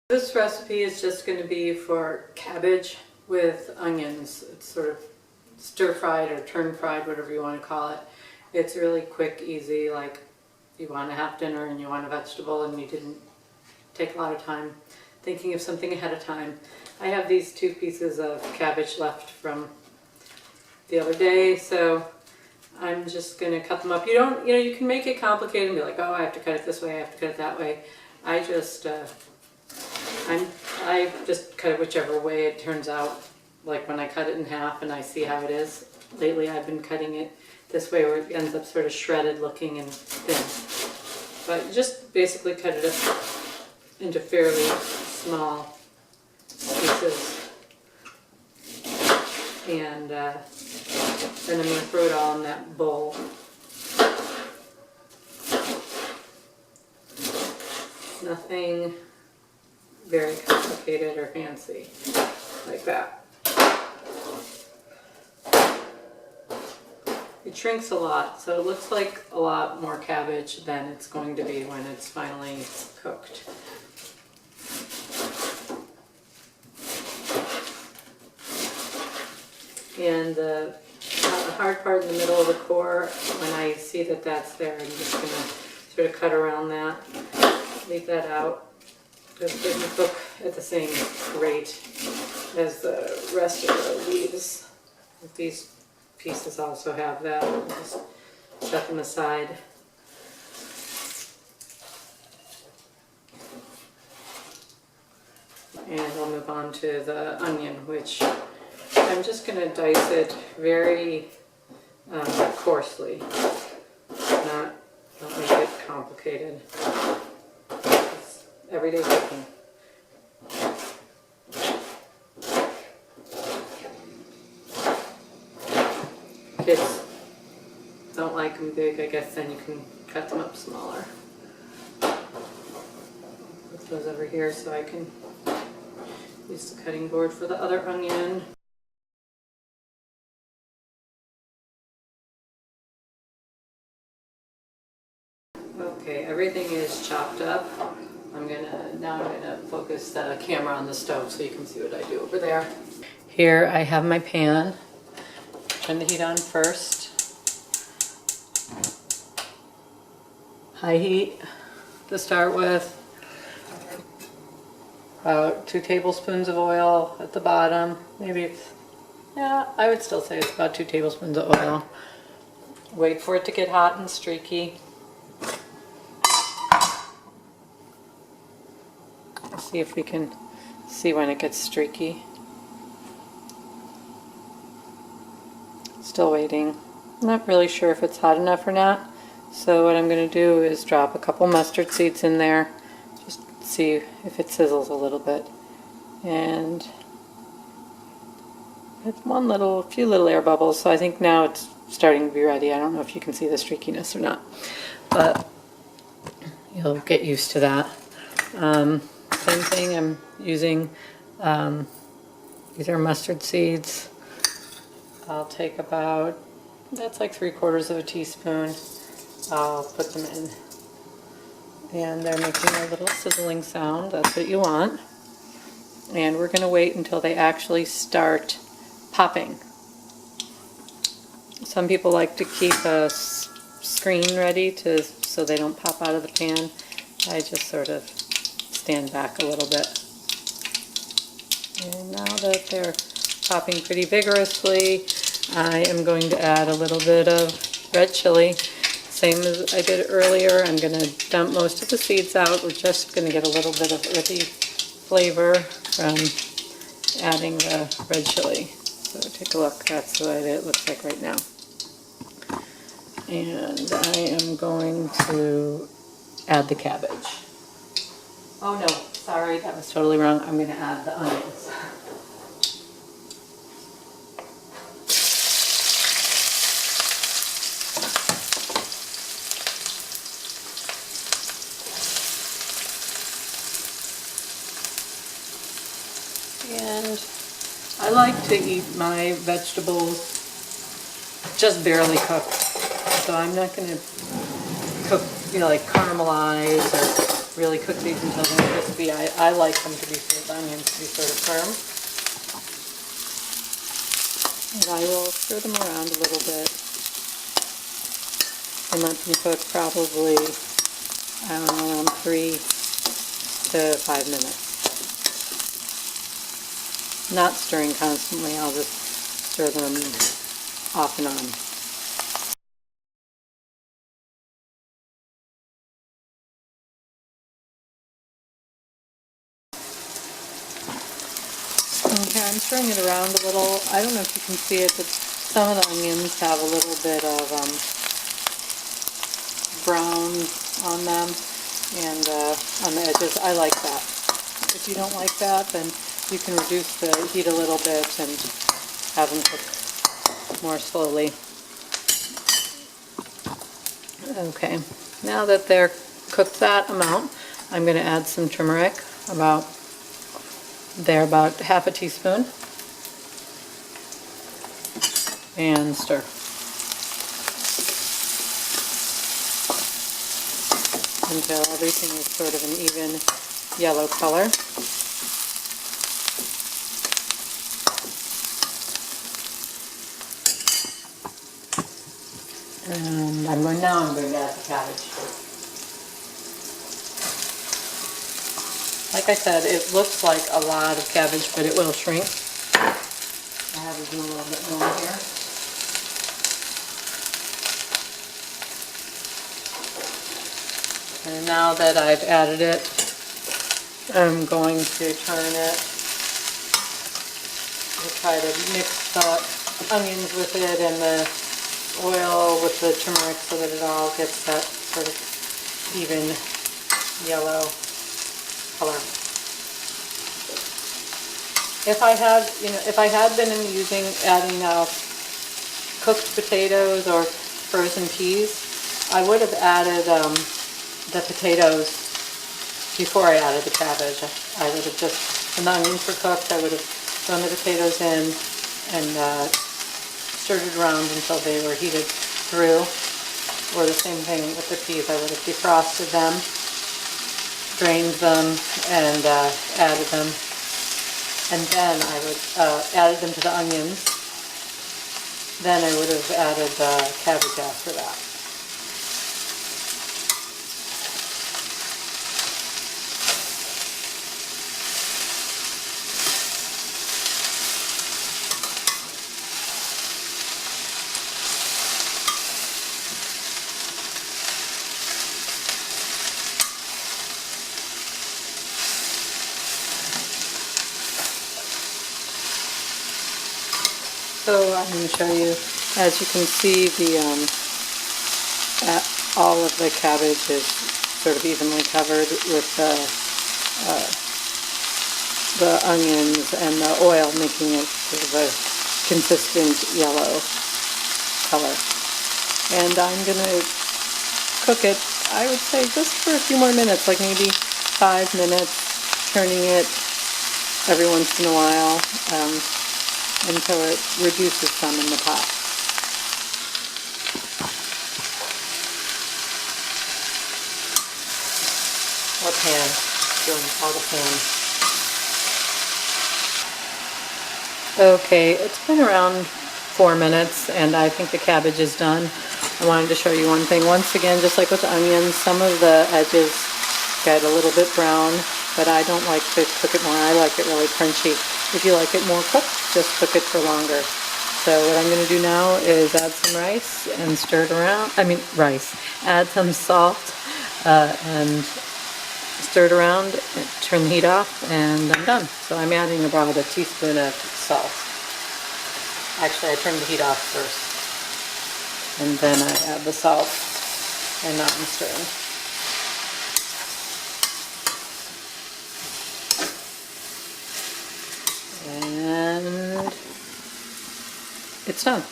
This recipe is just going to be for cabbage with onions. It's sort of stir-fried or turn-fried, whatever you want to call it. It's really quick, easy, like you want to have dinner and you want a vegetable and you didn't take a lot of time thinking of something ahead of time. I have these 2 pieces of cabbage left from the other day, so I'm just going to cut them up. You can make it complicated and be like, oh, I have to cut it this way, I have to cut it that way. I just cut it whichever way it turns out. Like when I cut it in half and I see how it is. Lately I've been cutting it this way where it ends up sort of shredded looking and thin. But just basically cut it up into fairly small pieces. And then I'm going to throw it all in that bowl. Nothing very complicated or fancy like that. It shrinks a lot, so it looks like a lot more cabbage than it's going to be when it's finally cooked. And the hard part in the middle of the core, when I see that that's there, I'm just going to sort of cut around that, leave that out. Just didn't cook at the same rate as the rest of the leaves. These pieces also have that. I'll just set them aside. And I'll move on to the onion, which I'm just going to dice it very coarsely. Don't make it complicated. Everyday cooking. Kids don't like them big, I guess then you can cut them up smaller. Put those over here so I can use the cutting board for the other onion. Okay, everything is chopped up. Now I'm gonna focus the camera on the stove so you can see what I do over there. Here I have my pan. Turn the heat on first. High heat to start with. About 2 tablespoons of oil at the bottom. Maybe it's, yeah, I would still say it's about 2 tablespoons of oil. Wait for it to get hot and streaky. See if we can see when it gets streaky. Still waiting. Not really sure if it's hot enough or not. So what I'm going to do is drop a couple mustard seeds in there. Just see if it sizzles a little bit. And it's a few little air bubbles. So I think now it's starting to be ready. I don't know if you can see the streakiness or not. But you'll get used to that. Same thing, I'm using, these are mustard seeds. I'll take about, that's like 3/4 teaspoon. I'll put them in. And they're making a little sizzling sound, that's what you want. And we're going to wait until they actually start popping. Some people like to keep a screen ready so they don't pop out of the pan. I just sort of stand back a little bit. And now that they're popping pretty vigorously, I am going to add a little bit of red chili. Same as I did earlier, I'm going to dump most of the seeds out. We're just going to get a little bit of earthy flavor from adding the red chili. So take a look, that's what it looks like right now. And I am going to add the cabbage. Oh no, sorry, that was totally wrong. I'm going to add the onions. And I like to eat my vegetables just barely cooked. So I'm not going to cook, like caramelize or really cook these until they're crispy. I like them to be the onions to be sort of firm. And I will stir them around a little bit and let them cook probably, I don't know, around 3 to 5 minutes. Not stirring constantly, I'll just stir them off and on. Okay, I'm stirring it around a little. I don't know if you can see it, but some of the onions have a little bit of brown on them and on the edges. I like that. If you don't like that, then you can reduce the heat a little bit and have them cook more slowly. Okay, now that they're cooked that amount, I'm going to add some turmeric, about half a teaspoon, and stir. Until everything is sort of an even yellow color. And I'm going to add the cabbage. Like I said, it looks like a lot of cabbage, but it will shrink. I have to do a little bit more here. And now that I've added it, I'm going to turn it and try to mix the onions with it and the oil with the turmeric so that it all gets that sort of even yellow color. If I had been adding cooked potatoes or frozen peas, I would have added the potatoes before I added the cabbage. I would have just, when the onions were cooked, I would have thrown the potatoes in and stirred it around until they were heated through. Or the same thing with the peas, I would have defrosted them, drained them, and added them. And then I would added them to the onions. Then I would have added the cabbage after that. So I'm going to show you, as you can see, all of the cabbage is sort of evenly covered with the onions and the oil, making it sort of a consistent yellow color. And I'm going to cook it, I would say, just for a few more minutes, like maybe 5 minutes, turning it every once in a while. Until it reduces some in the pot. Or pan, doing all the pan. Okay, it's been around 4 minutes and I think the cabbage is done. I wanted to show you one thing. Once again, just like with the onions, some of the edges get a little bit brown, but I don't like to cook it more. I like it really crunchy. If you like it more cooked, just cook it for longer. So what I'm going to do now is add some rice and stir it around. Add some salt and stir it around, turn the heat off, and I'm done. So I'm adding about a teaspoon of salt. Actually, I turned the heat off first. And then I add the salt, and now I'm stirring. And it's done.